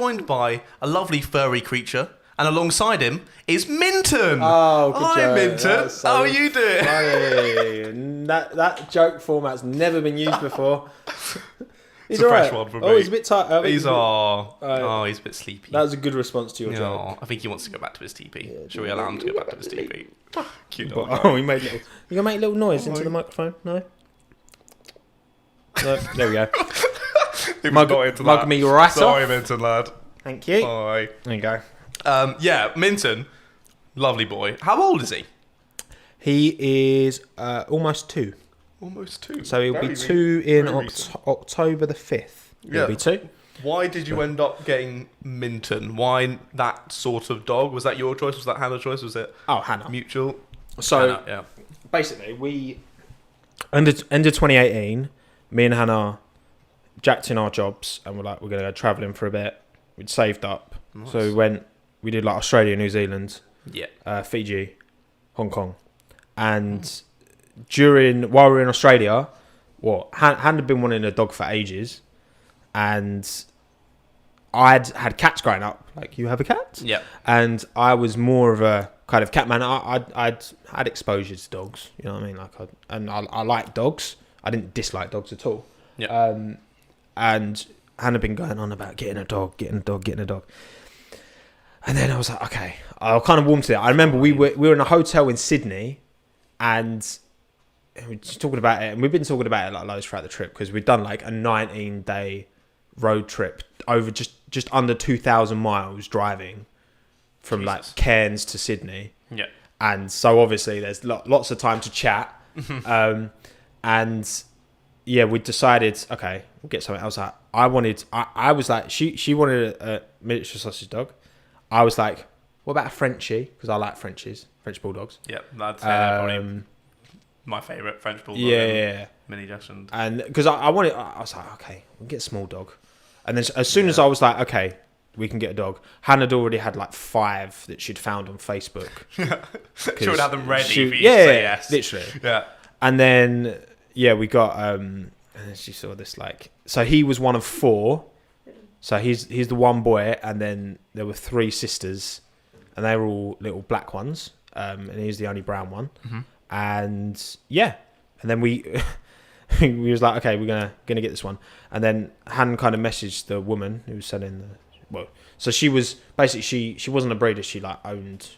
joined by a lovely furry creature, and alongside him is Minton. Oh, good Hi, joke. Minton. So How are you doing? Funny. That joke format's never been used before. It's a fresh one from me. Oh, he's a bit tired. He's a bit sleepy. That was a good response to your joke. Oh, I think he wants to go back to his teepee. Shall we allow him to go back to his teepee? Cute little Oh, he made little. You gonna make little noise into the microphone? No. No. There we go. Mug me right off. Sorry, Minton lad. Thank you. Bye. There you go. Yeah, Minton, lovely boy. How old is he? He is almost 2. Almost 2. So he'll be 2 in October the 5th. He'll be 2. Why did you end up getting Minton? Why that sort of dog? Was that your choice? Was that Hannah's choice? Was it Hannah. Mutual? So Hannah, yeah. Basically, we end of 2018, me and Hannah jacked in our jobs and we're like, we're going to go travelling for a bit. We'd saved up. Nice. So we did like Australia, New Zealand, Fiji, Hong Kong. And while we were in Australia, Hannah had been wanting a dog for ages. And I'd had cats growing up. Like, you have a cat? Yeah. And I was more of a kind of cat man. I'd had exposure to dogs. You know what I mean? Like, I like dogs. I didn't dislike dogs at all. Yeah. And Hannah had been going on about getting a dog. And then I was like, okay. I kind of warmed to it. I remember we were in a hotel in Sydney, and we were just talking about it. And we've been talking about it like loads throughout the trip because we'd done like a 19-day road trip over just under 2,000 miles driving from like Cairns to Sydney. Yeah. And so obviously there's lots of time to chat. And yeah, we decided, okay, we'll get something else out. I was like, she wanted a miniature sausage dog. I was like, what about a Frenchie? Because I like Frenchies, French bulldogs. Yeah, that's probably my favourite French bulldog. Yeah. Mini Dachshund. And because I was like, okay, we'll get a small dog. And then as soon as I was like, okay, we can get a dog, Hannah had already had like 5 that she'd found on Facebook. She would have them ready for you to say yes. Literally. Yeah. And then, we got, and then she saw this like, so he was one of 4. So he's the one boy, and then there were 3 sisters, and they were all little black ones, and he's the only brown one. Mm-hmm. And then we was like, okay, we're gonna get this one. And then Han kind of messaged the woman who was selling so she was basically she wasn't a breeder. She like owned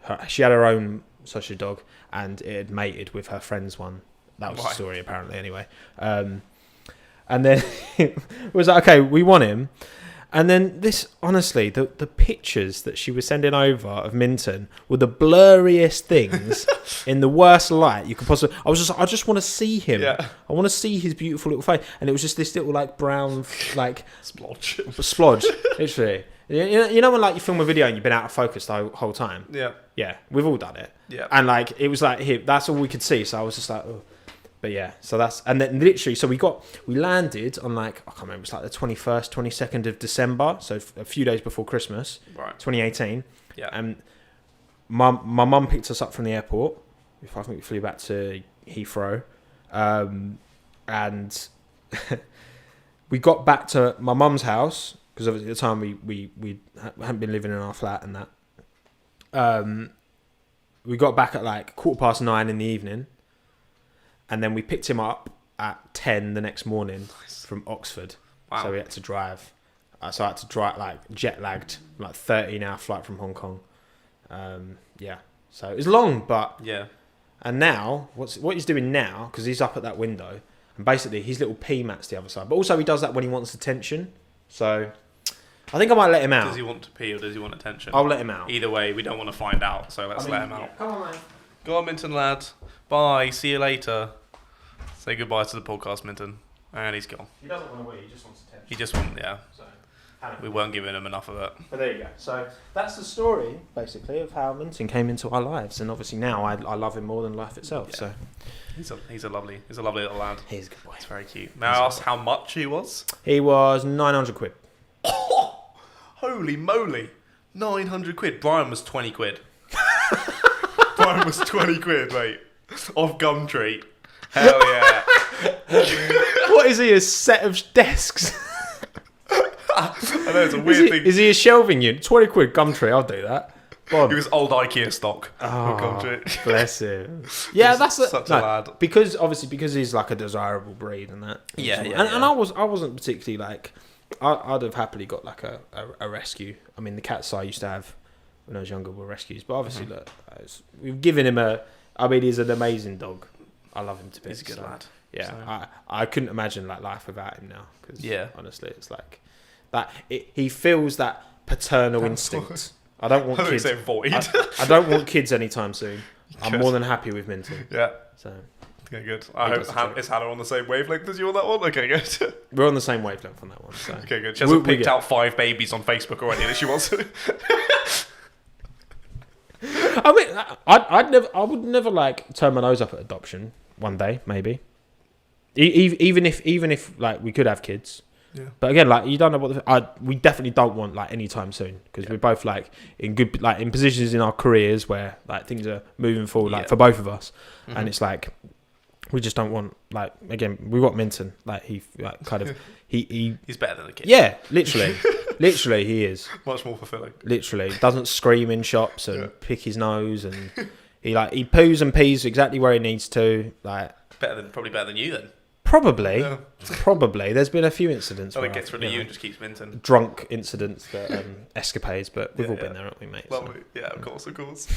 her. She had her own sausage dog, and it had mated with her friend's one. That was the story apparently. Anyway, and then it was like, okay, we want him. And then this, honestly, the pictures that she was sending over of Minton were the blurriest things in the worst light you could possibly. I just want to see him. Yeah. I want to see his beautiful little face. And it was just this little like brown like splodge, literally. You know when like you film a video and you've been out of focus the whole time. Yeah. Yeah, we've all done it. Yeah. And like it was like that's all we could see. So I was just like, oh. But yeah, so and then literally, so we landed on like, I can't remember, it was like the 21st, 22nd of December, so a few days before Christmas, right. 2018. Yeah. And my mum picked us up from the airport. I think we flew back to Heathrow. And we got back to my mum's house, because obviously at the time we hadn't been living in our flat and that. We got back at like 9:15 in the evening. And then we picked him up at 10 the next morning from Oxford. Wow. So we had to drive. So I had to drive, like, jet-lagged, like 13-hour flight from Hong Kong. So it was long, but... Yeah. And now, what he's doing now, because he's up at that window, and basically his little pee mat's the other side. But also he does that when he wants attention. So I think I might let him out. Does he want to pee or does he want attention? I'll let him out. Either way, we don't want to find out, so let him out. Yeah. Come on, mate. Go on, Minton, lad. Bye. See you later. Say goodbye to the podcast, Minton. And he's gone. He doesn't want to wee. He just wants attention. He just wants, yeah. So, we weren't giving him enough of it. But there you go. So that's the story, basically, of how Minton came into our lives. And obviously now I love him more than life itself. Yeah. So he's a lovely little lad. He's a good boy. It's very cute. May I ask how much he was? He was 900 quid. Oh, holy moly. 900 quid. Brian was 20 quid. Brian was 20 quid, mate. Off Gumtree. Hell yeah. What is he, a set of desks? I know, it's a weird thing. Is he a shelving unit? 20 quid, Gumtree, I'll do that. Bob. He was old IKEA stock. Oh, bless him. Yeah, that's such a lad. Because he's like a desirable breed and that. And I wasn't particularly like. I'd have happily got like a rescue. I mean, the cats I used to have when I was younger were rescues, but obviously, look, we've given him I mean, he's an amazing dog. I love him to bits. He's a good lad. Yeah, So. I couldn't imagine like life without him now. Cause, honestly, it's like that. He feels that paternal instinct. I don't want kids. Void. I don't want kids anytime soon. I'm more than happy with Minton. Yeah. So. Okay, good. I hope is Hannah on the same wavelength as you on that one? Okay, good. We're on the same wavelength on that one. So. Okay, good. She hasn't picked out 5 babies on Facebook already that she wants to. I mean, I would never like turn my nose up at adoption. One day, maybe. Even if like we could have kids. Yeah. But again, like you don't know what we definitely don't want like anytime soon because we're both like in good like in positions in our careers where like things are moving forward like for both of us, and it's like we just don't want like again we got Minton like he like kind of he's better than a kid. Yeah, literally, literally he is much more fulfilling. Literally doesn't scream in shops and pick his nose and he poos and pees exactly where he needs to like probably better than you then. Probably. There's been a few incidents. It gets rid of you and just keeps Minton. Drunk incidents, that escapades, but we've all been there, haven't we, mate? Well, yeah, of course.